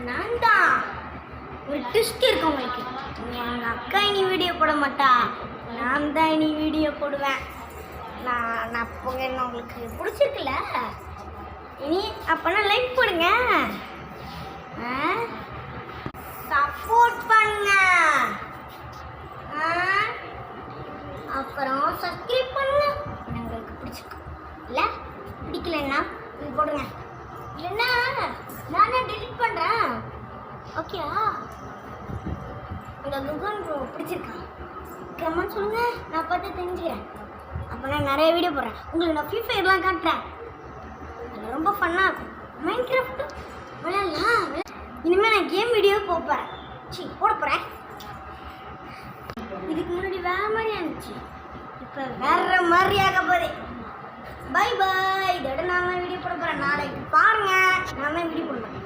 நான் தான். ஒரு ட்விஸ்ட் இருக்கு உங்களுக்கு. எங்கள் அக்கா இனி வீடியோ போட மாட்டா, நான் தான் இனி வீடியோ போடுவேன். நான் அப்போங்க என்ன உங்களுக்கு பிடிச்சிருக்குல்ல, இனி அப்போனா லைக் போடுங்க, சப்போர்ட் பண்ணுங்க, அப்புறம் சப்ஸ்கிரைப் பண்ணுங்க. உங்களுக்கு பிடிச்சிருக்கு இல்லை, பிடிக்கலன்னா இது போடுங்க, இல்லைன்னா நானே டெலிட் பண்ணுறேன். ஓகேவா? இந்த குகன் பிடிச்சிருக்கா கமெண்ட் சொல்லுங்கள், நான் பார்த்து தெரிஞ்சுக்கிறேன். அப்போ நான் நிறைய வீடியோ போடுறேன். உங்களுக்கு நான் ஃப்ரீ ஃபயர்லாம் காட்டுறேன், அது ரொம்ப ஃபன்னாக இருக்கும். மைண்ட் கிராஃப்ட் விளையாடலாம். இனிமேல் நான் கேம் வீடியோ போட போகிறேன். இதுக்கு முன்னாடி வேறு மாதிரி இருந்துச்சு, இப்போ வேறு மாதிரி ஆக போகுது. Bye bye. இதோட நான் வீடியோ போட போகிறேன். நாளைக்கு பாருங்கள், நான் வீடியோ போடுவேன்.